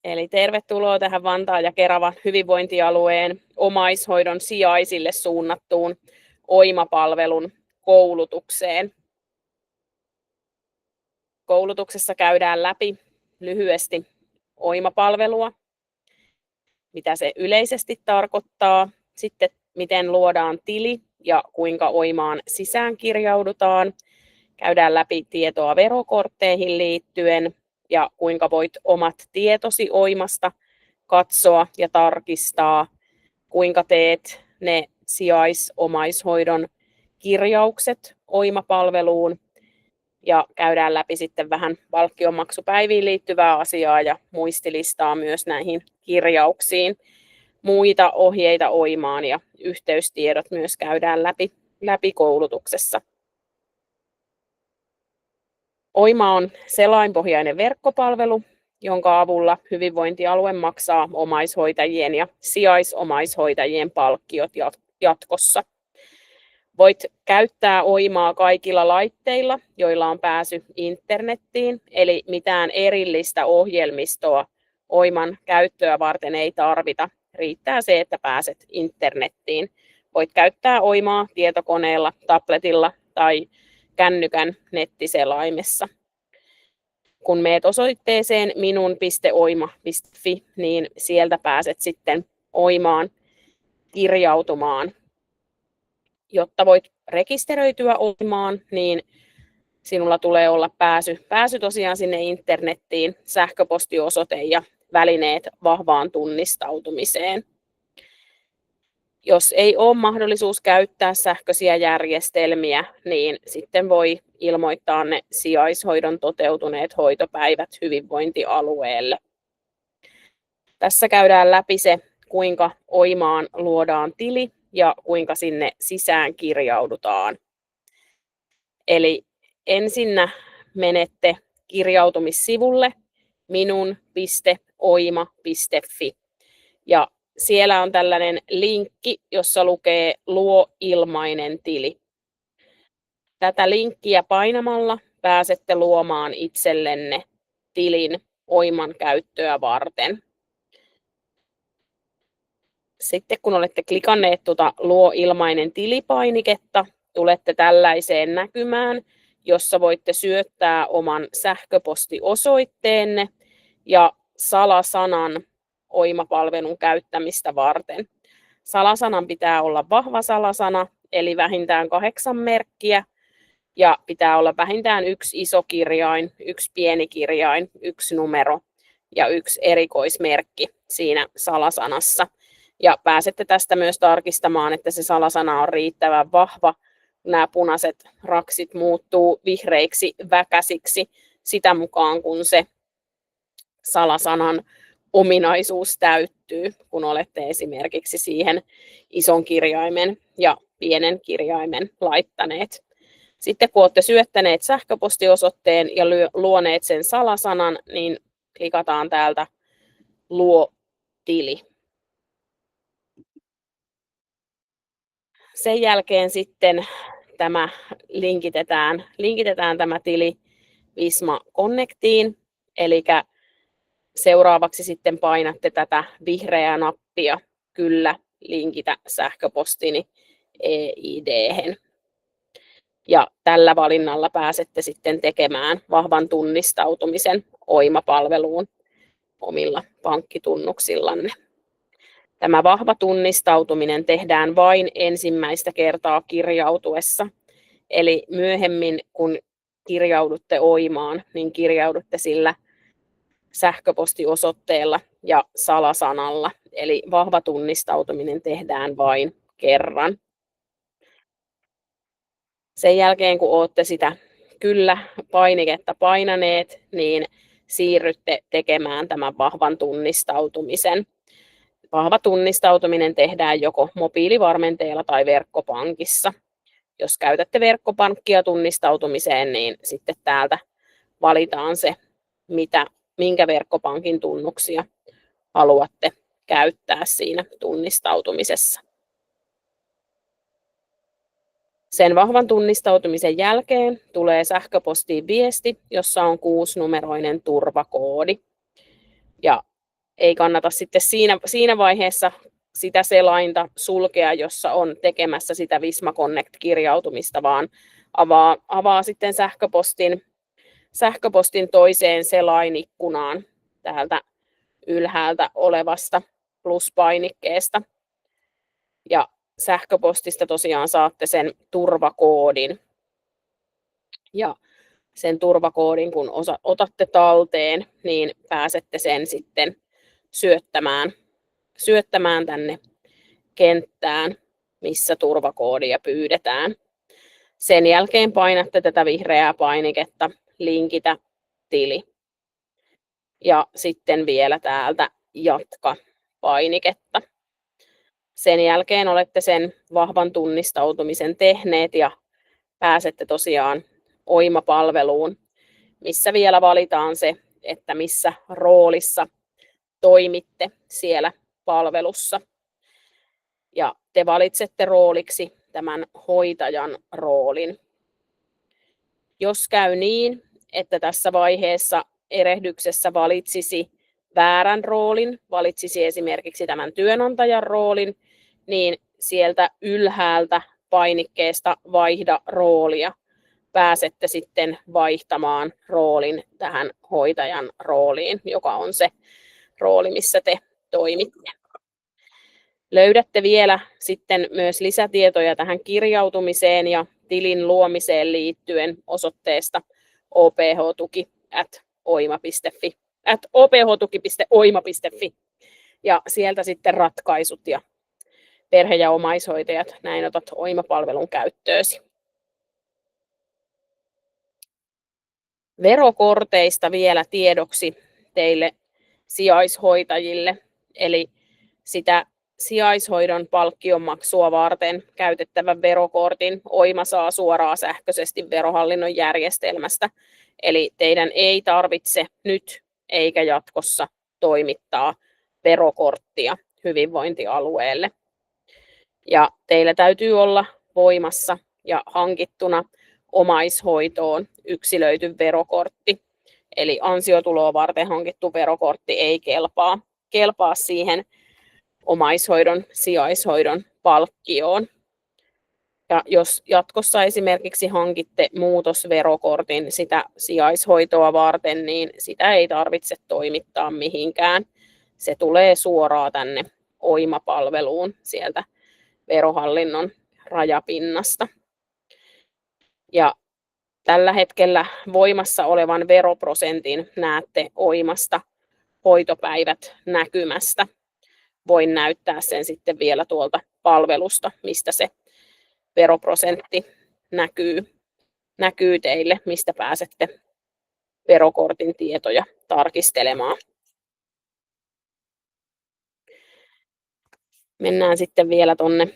Eli tervetuloa tähän Vantaan ja Keravan hyvinvointialueen omaishoidon sijaisille suunnattuun OIMA-palvelun koulutukseen. Koulutuksessa käydään läpi lyhyesti OIMA-palvelua, mitä se yleisesti tarkoittaa, sitten miten luodaan tili ja kuinka OIMAan sisään kirjaudutaan. Käydään läpi tietoa verokortteihin liittyen ja kuinka voit omat tietosi OIMasta katsoa ja tarkistaa, kuinka teet ne sijaisomaishoidon kirjaukset OIMA-palveluun ja käydään läpi sitten vähän palkkionmaksupäiviin liittyvää asiaa ja muistilistaa myös näihin kirjauksiin. Muita ohjeita OIMAan ja yhteystiedot myös käydään läpi koulutuksessa. OIMA on selainpohjainen verkkopalvelu, jonka avulla hyvinvointialue maksaa omaishoitajien ja sijaisomaishoitajien palkkiot jatkossa. Voit käyttää OIMAa kaikilla laitteilla, joilla on pääsy internettiin, eli mitään erillistä ohjelmistoa OIMAn käyttöä varten ei tarvita. Riittää se, että pääset internettiin. Voit käyttää OIMAa tietokoneella, tabletilla tai kännykän nettiselaimessa. Kun meet osoitteeseen minun.oima.fi, niin sieltä pääset sitten OIMAan kirjautumaan. Jotta voit rekisteröityä OIMAan, niin sinulla tulee olla pääsy tosiaan sinne internettiin, sähköpostiosoite ja välineet vahvaan tunnistautumiseen. Jos ei ole mahdollisuus käyttää sähköisiä järjestelmiä, niin sitten voi ilmoittaa ne sijaishoidon toteutuneet hoitopäivät hyvinvointialueelle. Tässä käydään läpi se, kuinka OIMAan luodaan tili ja kuinka sinne sisään kirjaudutaan. Eli ensinnä menette kirjautumissivulle minun.oima.fi ja siellä on tällainen linkki, jossa lukee luo ilmainen tili. Tätä linkkiä painamalla pääsette luomaan itsellenne tilin OIMAn käyttöä varten. Sitten kun olette klikanneet tuota luo ilmainen tili-painiketta, tulette tällaiseen näkymään, jossa voitte syöttää oman sähköpostiosoitteenne ja salasanan OIMA-palvelun käyttämistä varten. Salasanan pitää olla vahva salasana, eli vähintään 8 merkkiä, ja pitää olla vähintään 1 iso kirjain, 1 pieni kirjain, 1 numero ja 1 erikoismerkki siinä salasanassa. Ja pääsette tästä myös tarkistamaan, että se salasana on riittävän vahva. Nämä punaiset raksit muuttuu vihreiksi väkäsiksi sitä mukaan, kun se salasanan ominaisuus täyttyy, kun olette esimerkiksi siihen ison kirjaimen ja pienen kirjaimen laittaneet. Sitten kun olette syöttäneet sähköpostiosoitteen ja luoneet sen salasanan, niin klikataan täältä luo tili. Sen jälkeen sitten tämä linkitetään tämä tili Visma Connectiin, eli seuraavaksi sitten painatte tätä vihreää nappia kyllä linkitä sähköpostini e-ID:hen. Ja tällä valinnalla pääsette sitten tekemään vahvan tunnistautumisen OIMA-palveluun omilla pankkitunnuksillanne. Tämä vahva tunnistautuminen tehdään vain ensimmäistä kertaa kirjautuessa. Eli myöhemmin, kun kirjaudutte OIMAan, niin kirjaudutte sillä sähköpostiosoitteella ja salasanalla. Eli vahva tunnistautuminen tehdään vain kerran. Sen jälkeen, kun olette sitä kyllä-painiketta painaneet, niin siirrytte tekemään tämän vahvan tunnistautumisen. Vahva tunnistautuminen tehdään joko mobiilivarmenteella tai verkkopankissa. Jos käytätte verkkopankkia tunnistautumiseen, niin sitten täältä valitaan se, minkä verkkopankin tunnuksia haluatte käyttää siinä tunnistautumisessa. Sen vahvan tunnistautumisen jälkeen tulee sähköpostiin viesti, jossa on 6-numeroinen turvakoodi. Ja ei kannata sitten siinä vaiheessa sitä selainta sulkea, jossa on tekemässä sitä Visma Connect-kirjautumista, vaan avaa sitten sähköpostin toiseen selainikkunaan täältä ylhäältä olevasta pluspainikkeesta. Ja sähköpostista tosiaan saatte sen turvakoodin. Ja sen turvakoodin, kun otatte talteen, niin pääsette sen sitten syöttämään tänne kenttään, missä turvakoodia pyydetään. Sen jälkeen painatte tätä vihreää painiketta, linkitä tili. Ja sitten vielä täältä jatka painiketta. Sen jälkeen olette sen vahvan tunnistautumisen tehneet ja pääsette tosiaan Oima-palveluun, missä vielä valitaan se, että missä roolissa toimitte siellä palvelussa. Ja te valitsette rooliksi tämän hoitajan roolin. Jos käy niin, että tässä vaiheessa erehdyksessä valitsisi väärän roolin, valitsisi esimerkiksi tämän työnantajan roolin, niin sieltä ylhäältä painikkeesta vaihda roolia. Pääsette sitten vaihtamaan roolin tähän hoitajan rooliin, joka on se rooli, missä te toimitte. Löydätte vielä sitten myös lisätietoja tähän kirjautumiseen ja tilin luomiseen liittyen osoitteesta ophtuki.oima.fi. Ja sieltä sitten ratkaisut ja perhe- ja omaishoitajat, näin otat Oima-palvelun käyttöösi. Verokorteista vielä tiedoksi teille sijaishoitajille, eli sitä sijaishoidon palkkionmaksua varten käytettävän verokortin Oima saa suoraan sähköisesti Verohallinnon järjestelmästä, eli teidän ei tarvitse nyt eikä jatkossa toimittaa verokorttia hyvinvointialueelle. Ja teillä täytyy olla voimassa ja hankittuna omaishoitoon yksilöity verokortti, eli ansiotuloa varten hankittu verokortti ei kelpaa siihen omaishoidon, sijaishoidon palkkioon. Ja jos jatkossa esimerkiksi hankitte muutosverokortin sitä sijaishoitoa varten, niin sitä ei tarvitse toimittaa mihinkään. Se tulee suoraan tänne Oima-palveluun sieltä Verohallinnon rajapinnasta. Ja tällä hetkellä voimassa olevan veroprosentin näette Oimasta hoitopäivät näkymästä. Voin näyttää sen sitten vielä tuolta palvelusta, mistä se veroprosentti näkyy teille, mistä pääsette verokortin tietoja tarkistelemaan. Mennään sitten vielä tuonne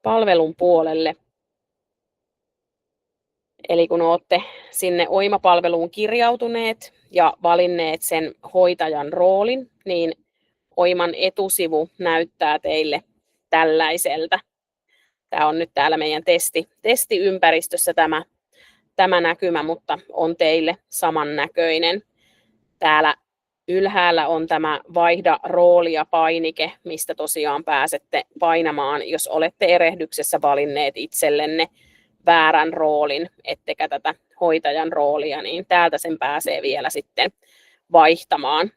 palvelun puolelle. Eli kun olette sinne Oima-palveluun kirjautuneet ja valinneet sen hoitajan roolin, niin Oiman etusivu näyttää teille tällaiselta. Tämä on nyt täällä meidän testiympäristössä tämä näkymä, mutta on teille samannäköinen. Täällä ylhäällä on tämä vaihda roolia painike, mistä tosiaan pääsette painamaan, jos olette erehdyksessä valinneet itsellenne väärän roolin, ettekä tätä hoitajan roolia, niin täältä sen pääsee vielä sitten vaihtamaan.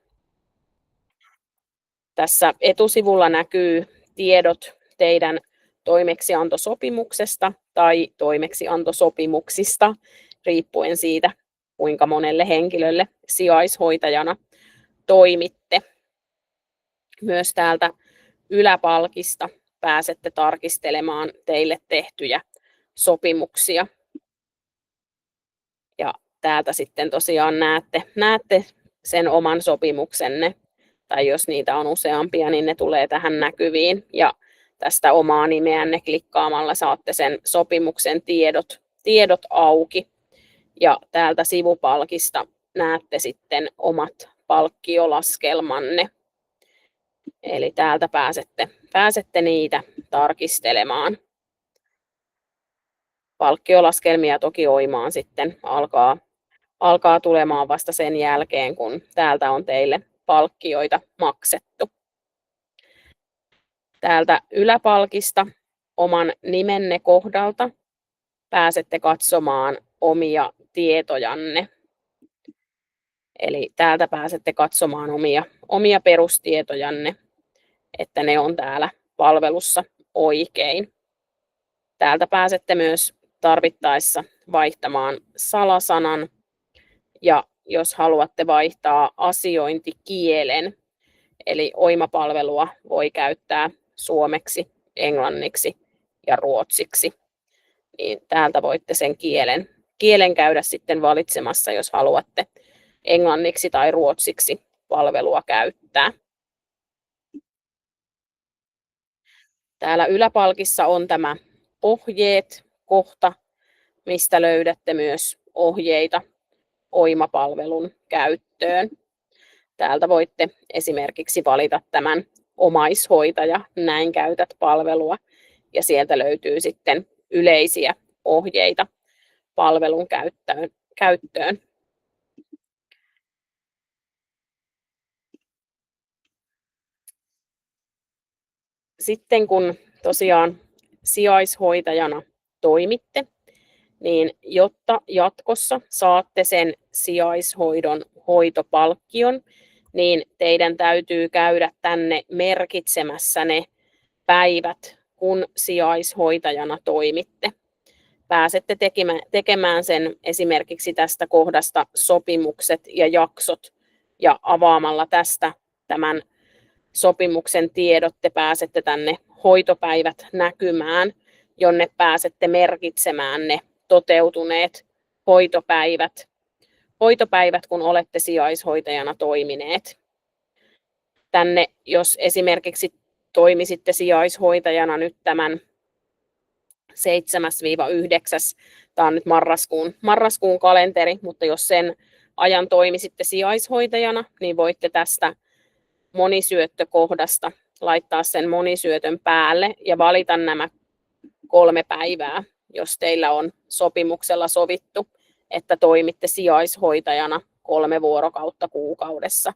Tässä etusivulla näkyy tiedot teidän toimeksiantosopimuksesta tai toimeksiantosopimuksista, riippuen siitä, kuinka monelle henkilölle sijaishoitajana toimitte. Myös täältä yläpalkista pääsette tarkistelemaan teille tehtyjä sopimuksia. Ja täältä sitten tosiaan näette sen oman sopimuksenne, tai jos niitä on useampia, niin ne tulee tähän näkyviin. Ja tästä omaa nimeänne klikkaamalla saatte sen sopimuksen tiedot auki. Ja täältä sivupalkista näette sitten omat palkkiolaskelmanne. Eli täältä pääsette niitä tarkistelemaan. Palkkiolaskelmia toki Oimaan sitten alkaa tulemaan vasta sen jälkeen, kun täältä on teille palkkioita maksettu. Täältä yläpalkista oman nimenne kohdalta pääsette katsomaan omia tietojanne. Eli täältä pääsette katsomaan omia perustietojanne, että ne on täällä palvelussa oikein. Täältä pääsette myös tarvittaessa vaihtamaan salasanan, ja jos haluatte vaihtaa asiointikielen, eli Oima-palvelua voi käyttää suomeksi, englanniksi ja ruotsiksi, niin täältä voitte sen kielen käydä sitten valitsemassa, jos haluatte englanniksi tai ruotsiksi palvelua käyttää. Täällä yläpalkissa on tämä ohjeet-kohta, mistä löydätte myös ohjeita Oima-palvelun käyttöön. Täältä voitte esimerkiksi valita tämän omaishoitaja, näin käytät palvelua, ja sieltä löytyy sitten yleisiä ohjeita palvelun käyttöön. Sitten kun tosiaan sijaishoitajana toimitte, niin jotta jatkossa saatte sen sijaishoidon hoitopalkkion, niin teidän täytyy käydä tänne merkitsemässä ne päivät, kun sijaishoitajana toimitte. Pääsette tekemään sen esimerkiksi tästä kohdasta sopimukset ja jaksot, ja avaamalla tästä tämän sopimuksen tiedot te pääsette tänne hoitopäivät näkymään, jonne pääsette merkitsemään ne toteutuneet hoitopäivät, kun olette sijaishoitajana toimineet. Tänne, jos esimerkiksi toimisitte sijaishoitajana nyt tämän 7-9, tämä on nyt marraskuun kalenteri, mutta jos sen ajan toimisitte sijaishoitajana, niin voitte tästä monisyöttökohdasta laittaa sen monisyötön päälle ja valita nämä 3 päivää, jos teillä on sopimuksella sovittu, että toimitte sijaishoitajana 3 vuorokautta kuukaudessa.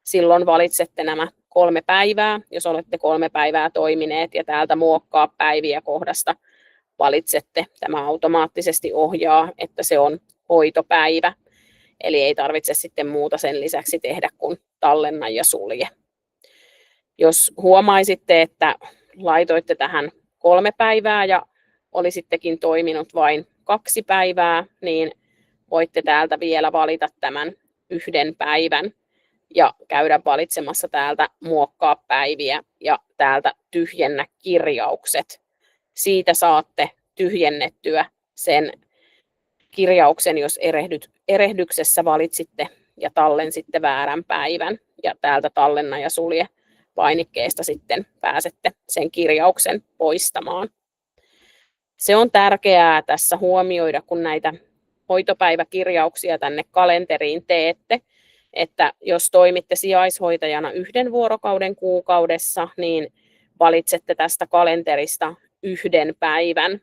Silloin valitsette nämä 3 päivää, jos olette 3 päivää toimineet, ja täältä muokkaa päiviä kohdasta valitsette. Tämä automaattisesti ohjaa, että se on hoitopäivä. Eli ei tarvitse sitten muuta sen lisäksi tehdä kuin tallenna ja sulje. Jos huomaisitte, että laitoitte tähän 3 päivää ja olisittekin toiminut vain 2 päivää, niin voitte täältä vielä valita tämän 1 päivän ja käydä valitsemassa täältä muokkaa päiviä ja täältä tyhjennä kirjaukset. Siitä saatte tyhjennettyä sen kirjauksen, jos erehdyksessä valitsitte ja tallensitte väärän päivän, ja täältä tallenna ja sulje painikkeesta sitten pääsette sen kirjauksen poistamaan. Se on tärkeää tässä huomioida, kun näitä hoitopäiväkirjauksia tänne kalenteriin teette, että jos toimitte sijaishoitajana 1 vuorokauden kuukaudessa, niin valitsette tästä kalenterista 1 päivän,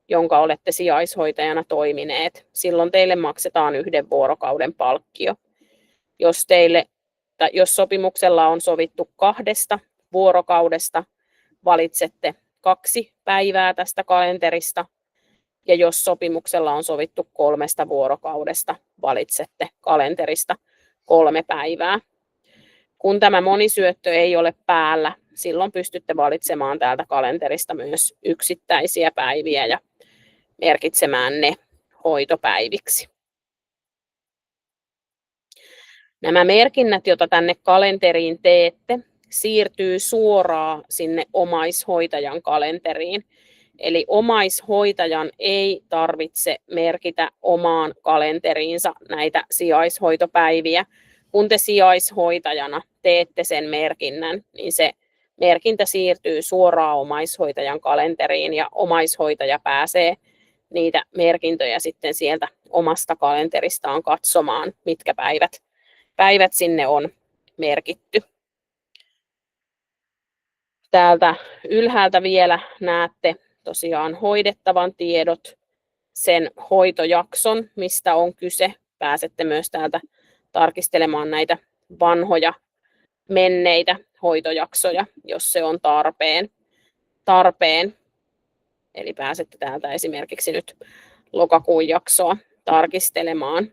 jonka olette sijaishoitajana toimineet. Silloin teille maksetaan 1 vuorokauden palkkio. Jos sopimuksella on sovittu 2 vuorokaudesta, valitsette 2 päivää tästä kalenterista. Ja jos sopimuksella on sovittu 3 vuorokaudesta, valitsette kalenterista 3 päivää. Kun tämä monisyöttö ei ole päällä, silloin pystytte valitsemaan täältä kalenterista myös yksittäisiä päiviä ja merkitsemään ne hoitopäiviksi. Nämä merkinnät, joita tänne kalenteriin teette, siirtyy suoraan sinne omaishoitajan kalenteriin. Eli omaishoitajan ei tarvitse merkitä omaan kalenteriinsa näitä sijaishoitopäiviä. Kun te sijaishoitajana teette sen merkinnän, niin se merkintä siirtyy suoraan omaishoitajan kalenteriin ja omaishoitaja pääsee niitä merkintöjä sitten sieltä omasta kalenteristaan katsomaan, mitkä päivät sinne on merkitty. Täältä ylhäältä vielä näette tosiaan hoidettavan tiedot, sen hoitojakson, mistä on kyse. Pääsette myös täältä tarkistelemaan näitä vanhoja menneitä hoitojaksoja, jos se on tarpeen. Eli pääsette täältä esimerkiksi nyt lokakuun jaksoa tarkistelemaan.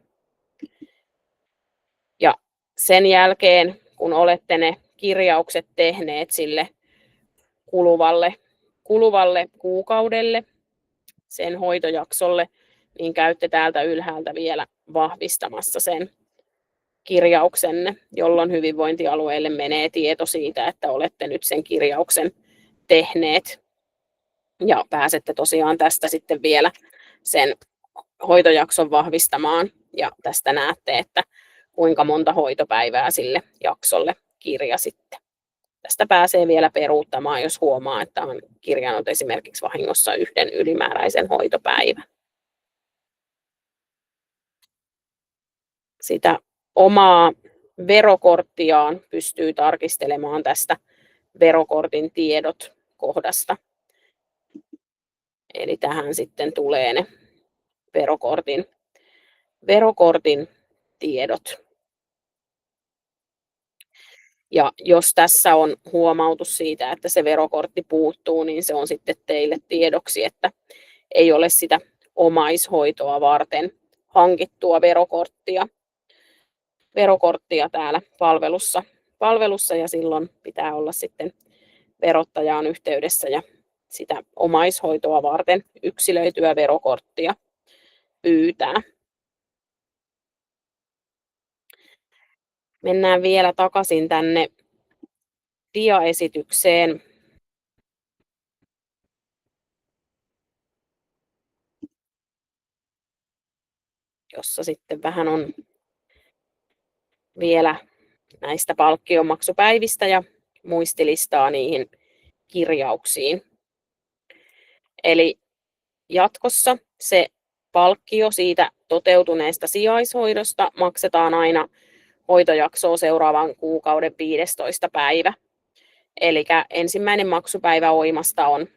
Ja sen jälkeen, kun olette ne kirjaukset tehneet sille kuluvalle kuukaudelle, sen hoitojaksolle, niin käytte täältä ylhäältä vielä vahvistamassa sen kirjauksenne, jolloin hyvinvointialueelle menee tieto siitä, että olette nyt sen kirjauksen tehneet. Ja pääsette tosiaan tästä sitten vielä sen hoitojakson vahvistamaan. Ja tästä näette, että kuinka monta hoitopäivää sille jaksolle kirjasitte. Tästä pääsee vielä peruuttamaan, jos huomaa, että on kirjannut esimerkiksi vahingossa yhden ylimääräisen hoitopäivän. Sitä omaa verokorttiaan pystyy tarkistelemaan tästä verokortin tiedot kohdasta. Eli tähän sitten tulee ne verokortin tiedot. Ja jos tässä on huomautus siitä, että se verokortti puuttuu, niin se on sitten teille tiedoksi, että ei ole sitä omaishoitoa varten hankittua verokorttia täällä palvelussa ja silloin pitää olla sitten verottajaan yhteydessä ja sitä omaishoitoa varten yksilöityä verokorttia pyytää. Mennään vielä takaisin tänne diaesitykseen. Jossa sitten vähän on vielä näistä palkkionmaksupäivistä ja muistilistaa niihin kirjauksiin. Eli jatkossa se palkkio siitä toteutuneesta sijaishoidosta maksetaan aina hoitojaksoa seuraavan kuukauden 15. päivä. Eli ensimmäinen maksupäivä Oimasta on 14.11.,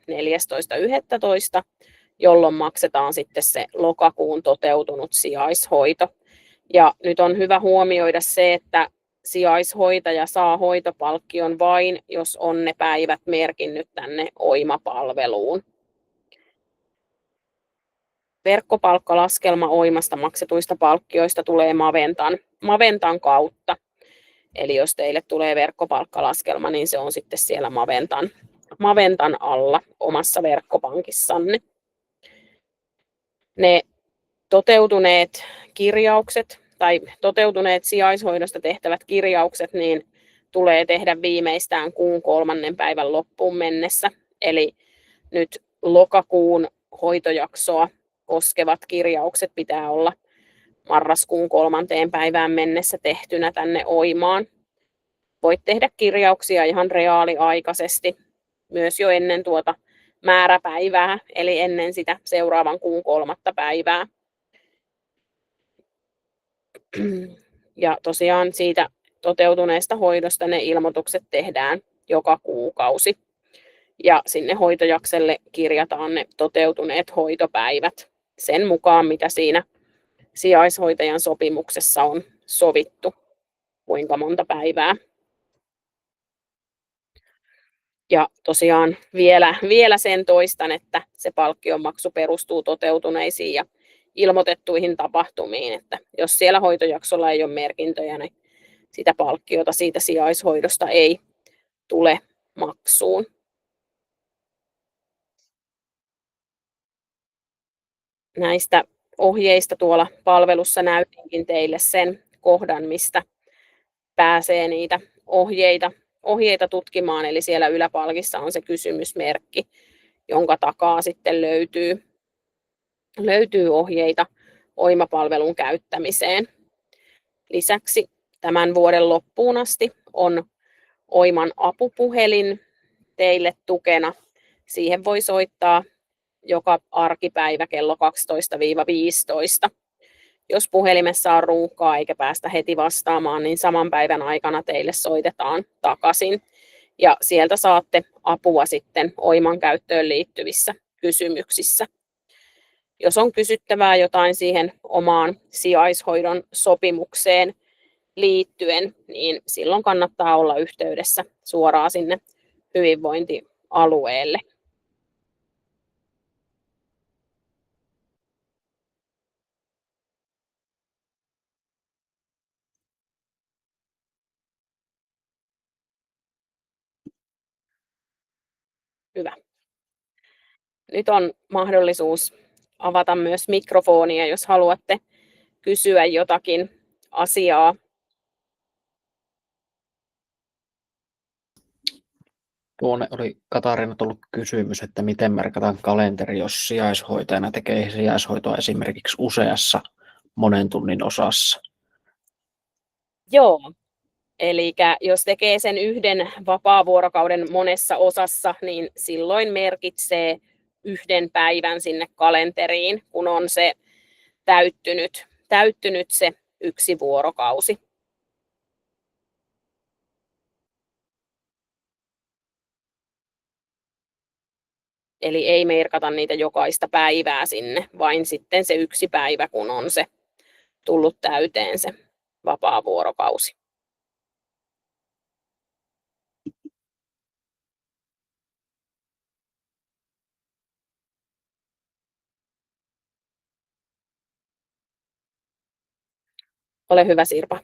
jolloin maksetaan sitten se lokakuun toteutunut sijaishoito. Ja nyt on hyvä huomioida se, että sijaishoitaja saa hoitopalkkion vain, jos on ne päivät merkinnyt tänne Oima-palveluun. Verkkopalkkalaskelma Oimasta maksetuista palkkioista tulee Maventan kautta. Eli jos teille tulee verkkopalkkalaskelma, niin se on sitten siellä Maventan alla omassa verkkopankissanne. Ne toteutuneet kirjaukset tai toteutuneet sijaishoidosta tehtävät kirjaukset niin tulee tehdä viimeistään kuun 3. päivän loppuun mennessä. Eli nyt lokakuun hoitojaksoa koskevat kirjaukset pitää olla marraskuun 3. päivään mennessä tehtynä tänne Oimaan. Voit tehdä kirjauksia ihan reaaliaikaisesti myös jo ennen tuota määräpäivää, eli ennen sitä seuraavan kuun 3. päivää. Ja tosiaan siitä toteutuneesta hoidosta ne ilmoitukset tehdään joka kuukausi. Ja sinne hoitojakselle kirjataan ne toteutuneet hoitopäivät sen mukaan, mitä siinä sijaishoitajan sopimuksessa on sovittu, kuinka monta päivää. Ja tosiaan vielä sen toistan, että se palkkionmaksu perustuu toteutuneisiin ja ilmoitettuihin tapahtumiin, että jos siellä hoitojaksolla ei ole merkintöjä, niin sitä palkkiota siitä sijaishoidosta ei tule maksuun. Näistä ohjeista tuolla palvelussa näytinkin teille sen kohdan, mistä pääsee niitä ohjeita tutkimaan, eli siellä yläpalkissa on se kysymysmerkki, jonka takaa sitten löytyy ohjeita Oima-palvelun käyttämiseen. Lisäksi tämän vuoden loppuun asti on Oiman apupuhelin teille tukena. Siihen voi soittaa joka arkipäivä kello 12-15. Jos puhelimessa on ruuhkaa eikä päästä heti vastaamaan, niin saman päivän aikana teille soitetaan takaisin. Ja sieltä saatte apua sitten Oiman käyttöön liittyvissä kysymyksissä. Jos on kysyttävää jotain siihen omaan sijaishoidon sopimukseen liittyen, niin silloin kannattaa olla yhteydessä suoraan sinne hyvinvointialueelle. Hyvä. Nyt on mahdollisuus avata myös mikrofonia, jos haluatte kysyä jotakin asiaa. Tuonne oli Katariina tullut kysymys, että miten merkataan kalenteri, jos sijaishoitajana tekee sijaishoitoa esimerkiksi useassa monen tunnin osassa. Joo, eli jos tekee sen yhden vapaavuorokauden monessa osassa, niin silloin merkitsee yhden päivän sinne kalenteriin, kun on se täyttynyt se 1 vuorokausi. Eli ei merkata niitä jokaista päivää sinne, vain sitten se 1 päivä, kun on se tullut täyteen se vapaavuorokausi. Ole hyvä, Sirpa.